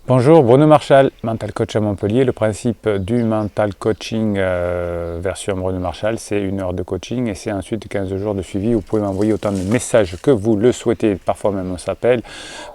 Bonjour, Bruno Marchal, mental coach à Montpellier. Le principe du mental coaching version Bruno Marchal, c'est 1 heure de coaching et c'est ensuite 15 jours de suivi. Vous pouvez m'envoyer autant de messages que vous le souhaitez, parfois même on s'appelle,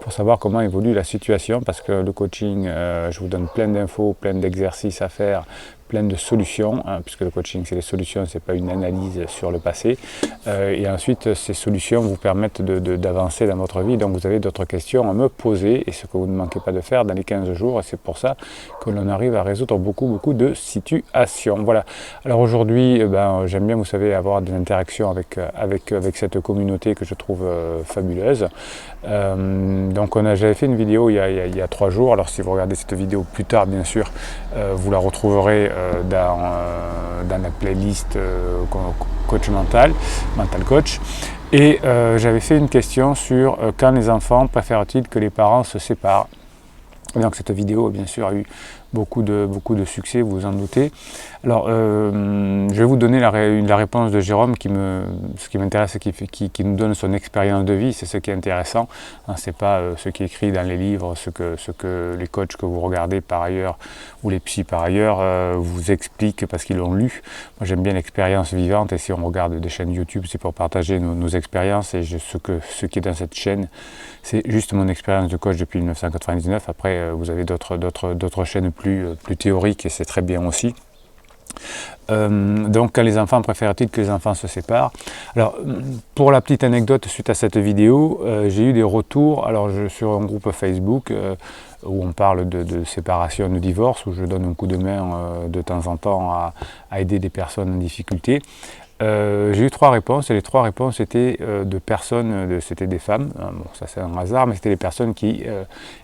pour savoir comment évolue la situation, parce que le coaching, je vous donne plein d'infos, plein d'exercices à faire, plein de solutions, puisque le coaching c'est les solutions, c'est pas une analyse sur le passé. Et ensuite, ces solutions vous permettent d'avancer dans votre vie. Donc vous avez d'autres questions à me poser, et ce que vous ne manquez pas de faire dans les 15 jours, et c'est pour ça que l'on arrive à résoudre beaucoup de situations. Voilà. Alors aujourd'hui, j'aime bien, vous savez, avoir des interactions avec cette communauté que je trouve fabuleuse. Donc j'avais fait une vidéo il y a 3 jours. Alors si vous regardez cette vidéo plus tard, bien sûr, vous la retrouverez dans la playlist coach mental coach. Et j'avais fait une question sur quand les enfants préfèrent-ils que les parents se séparent. Donc cette vidéo, bien sûr, a eu beaucoup de succès, vous vous en doutez. Alors, je vais vous donner la réponse de Jérôme. Ce qui m'intéresse, c'est qui nous donne son expérience de vie. C'est ce qui est intéressant. Hein, c'est pas ce qui est écrit dans les livres, ce que les coachs que vous regardez par ailleurs, ou les psys par ailleurs, vous expliquent parce qu'ils l'ont lu. Moi, j'aime bien l'expérience vivante, et si on regarde des chaînes YouTube, c'est pour partager nos expériences, et ce qui est dans cette chaîne, c'est juste mon expérience de coach depuis 1999. Après, vous avez d'autres chaînes plus théoriques, et c'est très bien aussi. Donc quand les enfants préfèrent-ils que les enfants se séparent? Alors pour la petite anecdote, suite à cette vidéo, j'ai eu des retours sur un groupe Facebook où on parle de séparation, de divorce, où je donne un coup de main de temps en temps à aider des personnes en difficulté. J'ai eu 3 réponses, et les 3 réponses étaient de personnes, c'était des femmes. Bon, ça c'est un hasard, mais c'était les personnes qui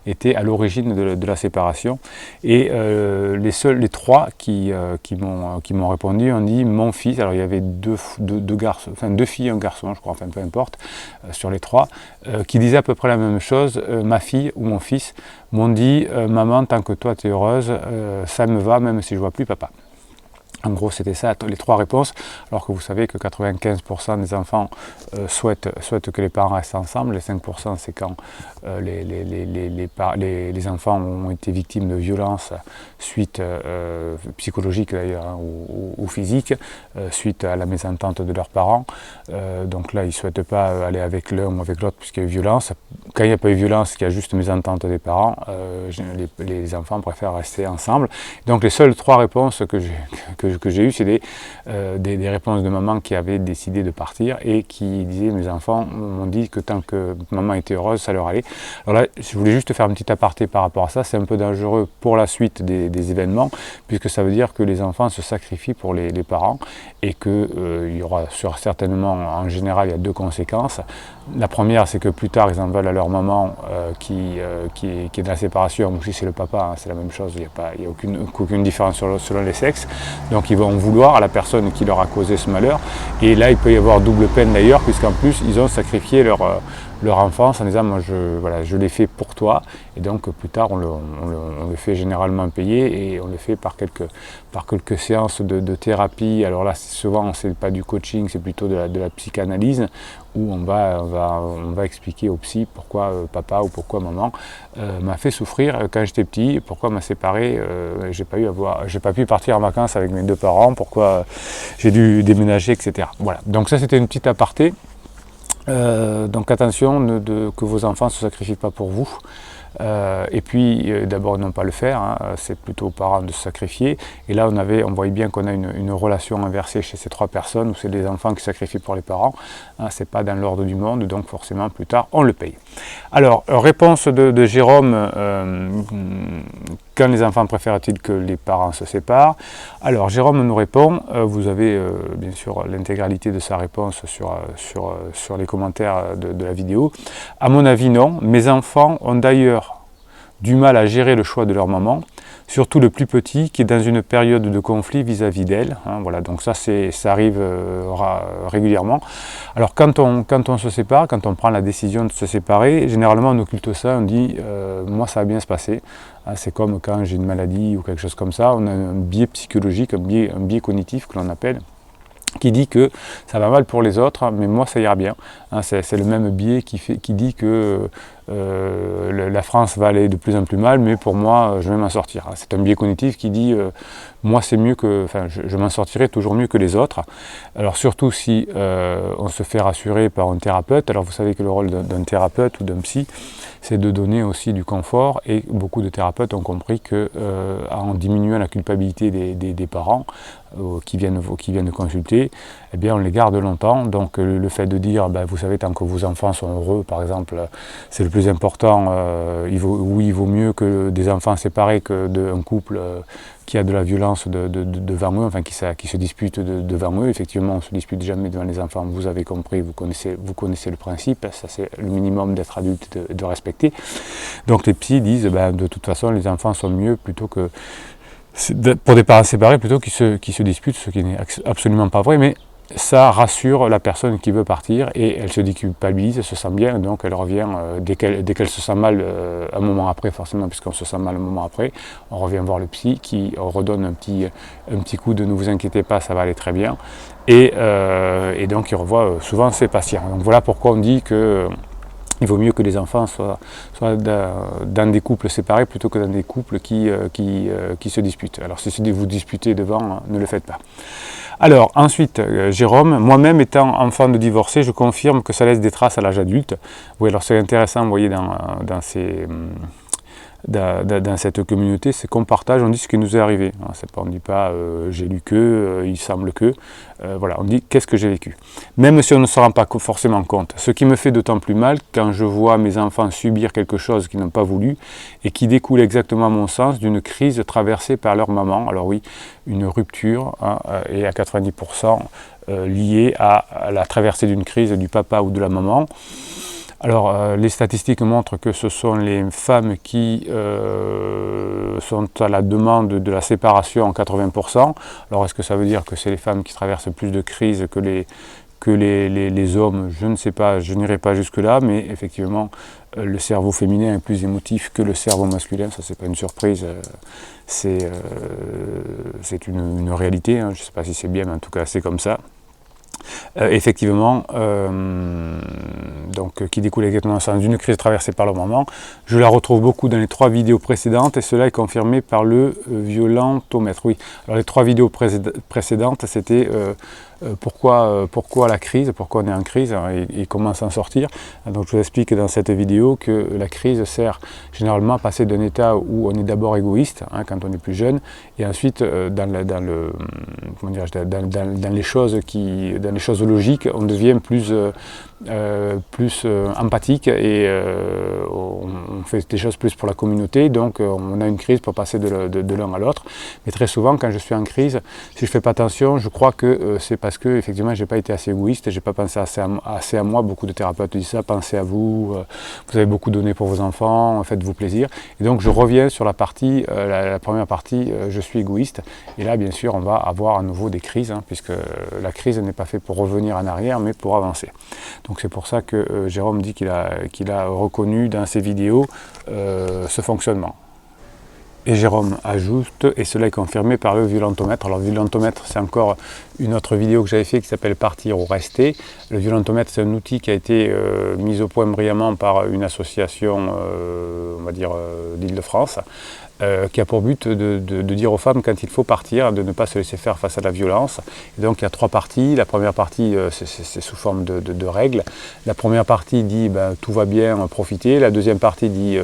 étaient à l'origine de la séparation. Et les 3 qui m'ont répondu ont dit mon fils. Alors il y avait deux garçons, enfin 2 filles et un garçon, je crois, enfin peu importe, sur les 3, qui disaient à peu près la même chose. Ma fille ou mon fils m'ont dit maman, tant que toi tu es heureuse, ça me va, même si je vois plus papa. En gros, c'était ça, les 3 réponses, alors que vous savez que 95% des enfants souhaitent que les parents restent ensemble. Les 5%, c'est quand les enfants ont été victimes de violences psychologiques d'ailleurs, hein, ou physiques, suite à la mésentente de leurs parents. Donc là, ils ne souhaitent pas aller avec l'un ou avec l'autre puisqu'il y a eu violence. Quand il n'y a pas eu violence, qu'il y a juste mésentente des parents, les enfants préfèrent rester ensemble. Donc les seules 3 réponses que j'ai eues, c'est des réponses de maman qui avaient décidé de partir et qui disaient mes enfants m'ont dit que tant que maman était heureuse, ça leur allait. Alors là, je voulais juste faire un petit aparté par rapport à ça. C'est un peu dangereux pour la suite des événements, puisque ça veut dire que les enfants se sacrifient pour les parents, et qu'il y aura certainement, en général, il y a 2 conséquences. La première, c'est que plus tard, ils en veulent à leur maman qui est dans la séparation, ou si c'est le papa, hein, c'est la même chose, il n'y a aucune différence selon les sexes. Donc ils vont vouloir à la personne qui leur a causé ce malheur, et là il peut y avoir double peine d'ailleurs, puisqu'en plus ils ont sacrifié leur enfance en disant moi je l'ai fait pour toi, et donc plus tard on le fait généralement payer, et on le fait par quelques séances de thérapie. Alors là souvent c'est pas du coaching, c'est plutôt de la psychanalyse, où on va expliquer au psy pourquoi papa ou pourquoi maman m'a fait souffrir quand j'étais petit, pourquoi m'a séparé, j'ai pas pu partir en vacances avec mes 2 parents, pourquoi j'ai dû déménager, etc. Voilà, donc ça c'était une petite aparté. Donc attention que vos enfants ne se sacrifient pas pour vous. Et puis d'abord non pas le faire, hein, c'est plutôt aux parents de se sacrifier. Et là on voyait bien qu'on a une relation inversée chez ces 3 personnes, où c'est les enfants qui sacrifient pour les parents, hein, c'est pas dans l'ordre du monde, donc forcément plus tard on le paye. Alors réponse de Jérôme, quand les enfants préfèrent-ils que les parents se séparent? Alors Jérôme nous répond, vous avez bien sûr l'intégralité de sa réponse sur les commentaires de la vidéo. À mon avis non, mes enfants ont d'ailleurs du mal à gérer le choix de leur maman, surtout le plus petit qui est dans une période de conflit vis-à-vis d'elle, hein, voilà, donc ça arrive régulièrement. Alors quand on se sépare, quand on prend la décision de se séparer, généralement on occulte ça, on dit moi ça va bien se passer, hein, c'est comme quand j'ai une maladie ou quelque chose comme ça, on a un biais psychologique, un biais cognitif que l'on appelle, qui dit que ça va mal pour les autres, mais moi ça ira bien. Hein, c'est le même biais qui dit que la France va aller de plus en plus mal, mais pour moi je vais m'en sortir. C'est un biais cognitif qui dit moi c'est mieux que, enfin je m'en sortirai toujours mieux que les autres. Alors surtout si on se fait rassurer par un thérapeute. Alors vous savez que le rôle d'un thérapeute ou d'un psy, c'est de donner aussi du confort, et beaucoup de thérapeutes ont compris que en diminuant la culpabilité des parents qui viennent consulter, eh bien on les garde longtemps. Donc le fait de dire, ben, vous savez, tant que vos enfants sont heureux, par exemple, c'est le plus important. Il vaut mieux que des enfants séparés que d'un couple qui a de la violence devant eux, enfin qui se dispute devant eux. Effectivement, on ne se dispute jamais devant les enfants, vous avez compris, vous connaissez le principe, ça c'est le minimum d'être adulte et de respecter. Donc les psys disent, ben, de toute façon, les enfants sont mieux plutôt que pour des parents séparés plutôt qu'ils se disputent, ce qui n'est absolument pas vrai, mais ça rassure la personne qui veut partir et elle se déculpabilise, elle se sent bien, donc elle revient dès qu'elle se sent mal un moment après, forcément, puisqu'on se sent mal un moment après, on revient voir le psy qui redonne un petit coup de ne vous inquiétez pas, ça va aller très bien, et donc il revoit souvent ses patients. Donc voilà pourquoi on dit que il vaut mieux que les enfants soient dans des couples séparés plutôt que dans des couples qui se disputent. Alors si c'est de vous disputer devant, ne le faites pas. Alors ensuite, Jérôme, moi-même étant enfant de divorcé, je confirme que ça laisse des traces à l'âge adulte. Oui, alors c'est intéressant, vous voyez, dans cette communauté, c'est qu'on partage, on dit ce qui nous est arrivé. On ne dit pas j'ai lu que, il semble que. Voilà, on dit qu'est-ce que j'ai vécu. Même si on ne se rend pas forcément compte. Ce qui me fait d'autant plus mal quand je vois mes enfants subir quelque chose qu'ils n'ont pas voulu et qui découle exactement à mon sens d'une crise traversée par leur maman. Alors oui, une rupture, hein, et à 90% liée à la traversée d'une crise du papa ou de la maman. Alors, les statistiques montrent que ce sont les femmes qui sont à la demande de la séparation en 80%. Alors, est-ce que ça veut dire que c'est les femmes qui traversent plus de crises que les hommes? Je ne sais pas, je n'irai pas jusque-là, mais effectivement, le cerveau féminin est plus émotif que le cerveau masculin. Ça, c'est pas une surprise, c'est une réalité. Hein. Je ne sais pas si c'est bien, mais en tout cas, c'est comme ça. Effectivement, donc, qui découle exactement d'une crise traversée par le moment. Je la retrouve beaucoup dans les 3 vidéos précédentes et cela est confirmé par le violentomètre. Oui, alors les 3 vidéos précédentes, c'était pourquoi la crise, pourquoi on est en crise et comment s'en sortir. Donc je vous explique dans cette vidéo que la crise sert généralement à passer d'un état où on est d'abord égoïste, hein, quand on est plus jeune, et ensuite dans les choses logiques, on devient plus empathique et on fait des choses plus pour la communauté, donc on a une crise pour passer de l'un à l'autre. Mais très souvent, quand je suis en crise, si je ne fais pas attention, je crois que c'est parce que effectivement, j'ai pas été assez égoïste, j'ai pas pensé assez à moi. Beaucoup de thérapeutes disent ça, pensez à vous, vous avez beaucoup donné pour vos enfants, faites-vous plaisir. Et donc je reviens sur la partie, la première partie, je suis égoïste. Et là, bien sûr, on va avoir à nouveau des crises, hein, puisque la crise n'est pas faite pour revenir en arrière, mais pour avancer. Donc c'est pour ça que Jérôme dit qu'il a reconnu dans ses vidéos ce fonctionnement. Et Jérôme ajoute, et cela est confirmé par le violentomètre. Alors le violentomètre, c'est encore une autre vidéo que j'avais fait qui s'appelle Partir ou Rester. Le violentomètre, c'est un outil qui a été mis au point brillamment par une association, on va dire, d'Île-de-France, qui a pour but de dire aux femmes quand il faut partir, de ne pas se laisser faire face à la violence. Et donc il y a 3 parties. La première partie, c'est sous forme de règles. La première partie dit tout va bien, profitez. La deuxième partie dit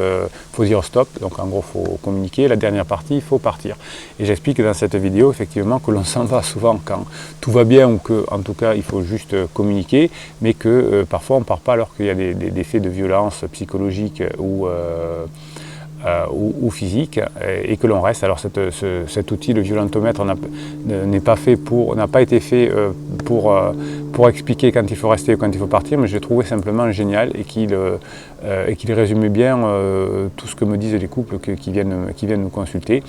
faut dire stop, donc en gros il faut communiquer. La dernière partie, il faut partir. Et j'explique dans cette vidéo effectivement que l'on s'en va souvent quand tout va bien ou que en tout cas il faut juste communiquer, mais que parfois on ne part pas alors qu'il y a des faits de violence psychologique ou physique, et que l'on reste. Alors cet outil, le violentomètre, n'a pas été fait pour expliquer quand il faut rester ou quand il faut partir, mais je l'ai trouvé simplement génial et qu'il résumait bien tout ce que me disent les couples qui viennent nous consulter.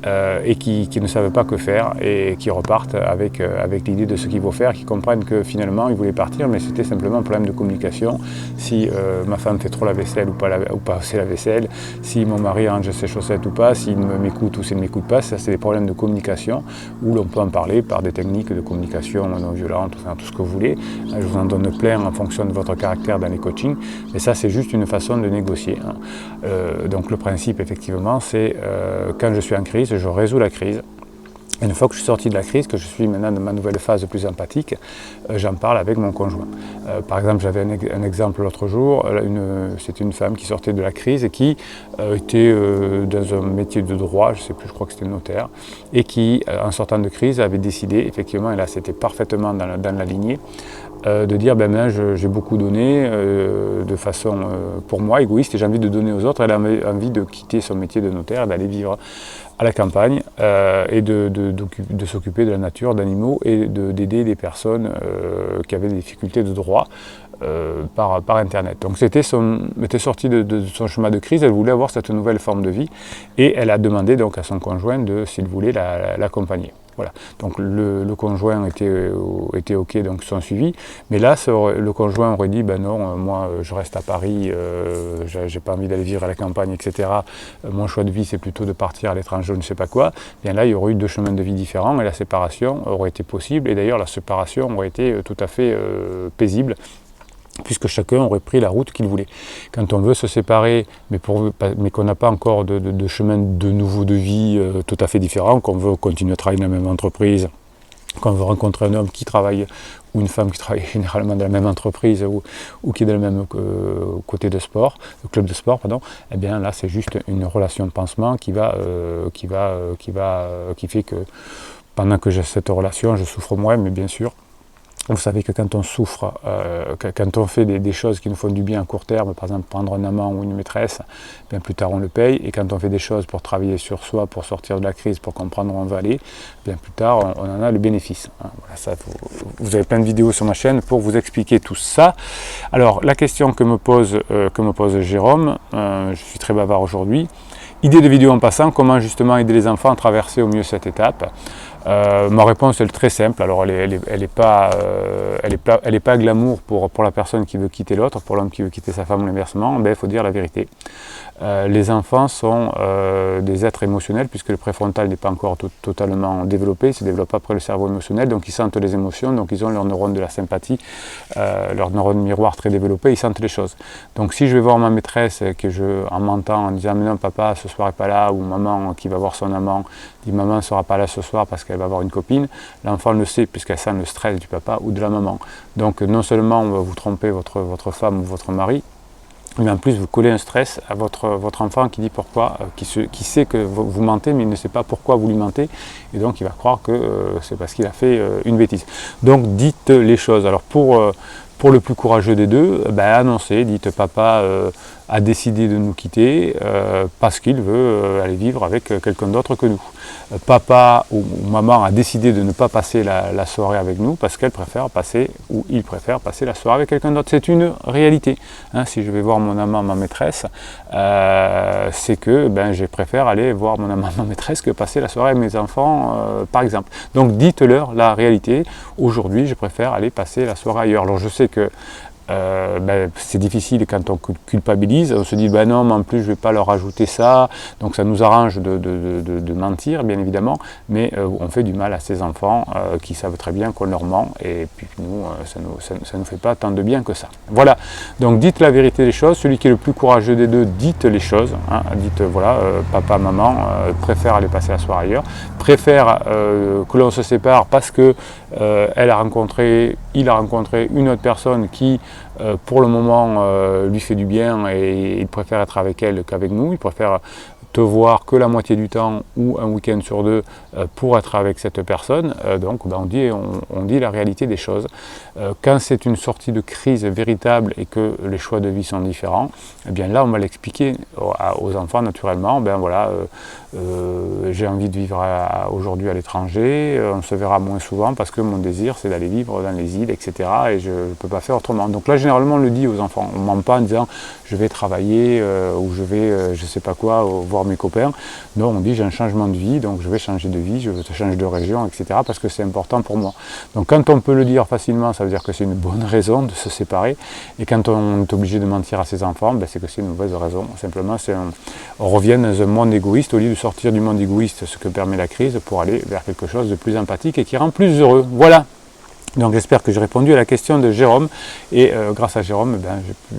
et qui ne savent pas que faire et qui repartent avec l'idée de ce qu'il faut faire, qui comprennent que finalement ils voulaient partir, mais c'était simplement un problème de communication. Si ma femme fait trop la vaisselle ou pas assez la vaisselle, si mon mari range ses chaussettes ou pas, s'il m'écoute ou s'il ne m'écoute pas, ça c'est des problèmes de communication où l'on peut en parler par des techniques de communication non violente, tout ce que vous voulez. Je vous en donne plein en fonction de votre caractère dans les coachings, mais ça c'est juste une façon de négocier. Donc le principe effectivement c'est quand je suis en crise, je résous la crise. Une fois que je suis sorti de la crise, que je suis maintenant dans ma nouvelle phase plus empathique, j'en parle avec mon conjoint. Par exemple, j'avais un exemple l'autre jour, c'était une femme qui sortait de la crise et qui était dans un métier de droit, je ne sais plus, je crois que c'était notaire, et qui, en sortant de crise, avait décidé, effectivement, et là c'était parfaitement dans la lignée, de dire ben maintenant j'ai beaucoup donné de façon pour moi égoïste et j'ai envie de donner aux autres. Elle avait envie de quitter son métier de notaire, d'aller vivre à la campagne et de s'occuper de la nature, d'animaux et d'aider des personnes qui avaient des difficultés de droit par Internet. Donc elle était sortie de son chemin de crise, elle voulait avoir cette nouvelle forme de vie et elle a demandé donc à son conjoint s'il voulait l'accompagner. Voilà. Donc le conjoint était OK, donc ils sont suivis. Mais là, le conjoint aurait dit, ben non, moi je reste à Paris, j'ai pas envie d'aller vivre à la campagne, etc. Mon choix de vie, c'est plutôt de partir à l'étranger, je ne sais pas quoi. Bien là, il y aurait eu deux chemins de vie différents et la séparation aurait été possible. Et d'ailleurs, la séparation aurait été tout à fait paisible, puisque chacun aurait pris la route qu'il voulait. Quand on veut se séparer, mais qu'on n'a pas encore de chemin de nouveau de vie tout à fait différent, qu'on veut continuer à travailler dans la même entreprise, qu'on veut rencontrer un homme qui travaille, ou une femme qui travaille généralement dans la même entreprise, ou qui est dans le même côté de sport, le club de sport, pardon, eh bien là c'est juste une relation de pansement qui fait que pendant que j'ai cette relation, je souffre moins, mais bien sûr, vous savez que quand on souffre, quand on fait des choses qui nous font du bien à court terme, par exemple prendre un amant ou une maîtresse, bien plus tard on le paye. Et quand on fait des choses pour travailler sur soi, pour sortir de la crise, pour comprendre où on va aller, bien plus tard on en a le bénéfice. Voilà, ça, vous avez plein de vidéos sur ma chaîne pour vous expliquer tout ça. Alors la question que me pose Jérôme, je suis très bavard aujourd'hui. Idée de vidéo en passant, comment justement aider les enfants à traverser au mieux cette étape. Ma réponse est très simple. Alors elle est pas glamour pour la personne qui veut quitter l'autre, pour l'homme qui veut quitter sa femme ou l'inversement. Ben, il faut dire la vérité. Les enfants sont des êtres émotionnels puisque le préfrontal n'est pas encore totalement développé, il se développe après le cerveau émotionnel, donc ils sentent les émotions, donc ils ont leur neurone de la sympathie, leur neurone miroir très développé, ils sentent les choses. Donc si je vais voir ma maîtresse en mentant, en disant mais non papa ce soir n'est pas là, ou maman qui va voir son amant dit maman ne sera pas là ce soir parce qu'elle va voir une copine, l'enfant le sait puisqu'elle sent le stress du papa ou de la maman. Donc non seulement on va vous tromper votre femme ou votre mari, mais en plus vous collez un stress à votre enfant qui dit pourquoi, qui sait que vous mentez mais il ne sait pas pourquoi vous lui mentez et donc il va croire que c'est parce qu'il a fait une bêtise. Donc dites les choses. Alors pour le plus courageux des deux, annoncez, dites papa a décidé de nous quitter parce qu'il veut aller vivre avec quelqu'un d'autre que nous. Papa ou maman a décidé de ne pas passer la soirée avec nous parce qu'elle préfère passer, ou il préfère passer la soirée avec quelqu'un d'autre. C'est une réalité. Si je vais voir mon amant, ma maîtresse, c'est que je préfère aller voir mon amant, ma maîtresse que passer la soirée avec mes enfants, par exemple. Donc dites-leur la réalité. Aujourd'hui, je préfère aller passer la soirée ailleurs. Alors je sais que c'est difficile quand on culpabilise, on se dit non mais en plus je ne vais pas leur rajouter ça, donc ça nous arrange de mentir bien évidemment, mais on fait du mal à ces enfants qui savent très bien qu'on leur ment et puis nous ça nous fait pas tant de bien que ça. Voilà, donc dites la vérité des choses, celui qui est le plus courageux des deux, dites les choses, dites voilà, papa, maman préfère aller passer la soirée ailleurs, préfère que l'on se sépare parce que il a rencontré une autre personne qui pour le moment lui fait du bien et il préfère être avec elle qu'avec nous, il préfère te voir que la moitié du temps ou un week-end sur deux pour être avec cette personne, donc on dit la réalité des choses. Quand c'est une sortie de crise véritable et que les choix de vie sont différents, eh bien là on va l'expliquer aux enfants naturellement, j'ai envie de vivre aujourd'hui à l'étranger, on se verra moins souvent parce que mon désir c'est d'aller vivre dans les îles, etc. et je ne peux pas faire autrement. Donc là généralement on le dit aux enfants, on ne ment pas en disant je vais travailler ou je vais je sais pas quoi, voir voir mes copains. Non, on dit j'ai un changement de vie, donc je vais changer de vie, je veux changer de région, etc. parce que c'est important pour moi. Donc quand on peut le dire facilement, ça veut dire que c'est une bonne raison de se séparer. Et quand on est obligé de mentir à ses enfants, ben c'est que c'est une mauvaise raison. Simplement, on revient dans un monde égoïste au lieu de sortir du monde égoïste, ce que permet la crise, pour aller vers quelque chose de plus empathique et qui rend plus heureux. Voilà. Donc j'espère que j'ai répondu à la question de Jérôme et grâce à Jérôme,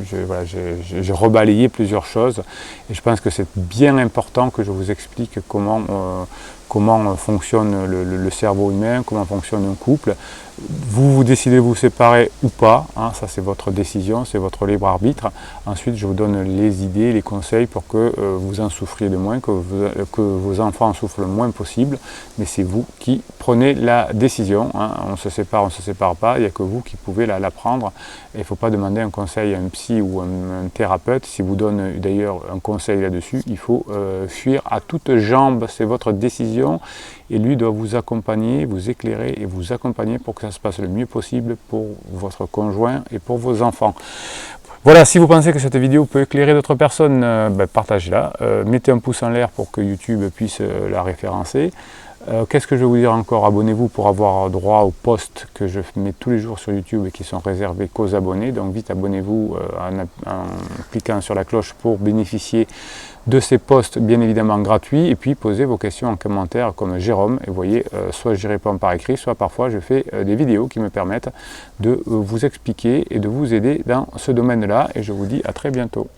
j'ai rebalayé plusieurs choses et je pense que c'est bien important que je vous explique comment fonctionne le cerveau humain, comment fonctionne un couple. Vous décidez de vous séparer ou pas, hein, ça c'est votre décision, c'est votre libre arbitre. Ensuite je vous donne les idées, les conseils pour que vous en souffriez de moins, que vos enfants en souffrent le moins possible, mais c'est vous qui prenez la décision, hein. On se sépare pas, il n'y a que vous qui pouvez la prendre. Il ne faut pas demander un conseil à un psy ou un thérapeute. S'il vous donne d'ailleurs un conseil là-dessus, il faut fuir à toutes jambes, c'est votre décision. Et lui doit vous accompagner, vous éclairer et vous accompagner pour que ça se passe le mieux possible pour votre conjoint et pour vos enfants. Voilà, si vous pensez que cette vidéo peut éclairer d'autres personnes, partagez-la. Mettez un pouce en l'air pour que YouTube puisse la référencer. Qu'est-ce que je vais vous dire encore? Abonnez-vous pour avoir droit aux posts que je mets tous les jours sur YouTube et qui sont réservés qu'aux abonnés. Donc vite, abonnez-vous en cliquant sur la cloche pour bénéficier de ces posts bien évidemment gratuits. Et puis posez vos questions en commentaire comme Jérôme. Et vous voyez, soit j'y réponds par écrit, soit parfois je fais des vidéos qui me permettent de vous expliquer et de vous aider dans ce domaine-là. Et je vous dis à très bientôt.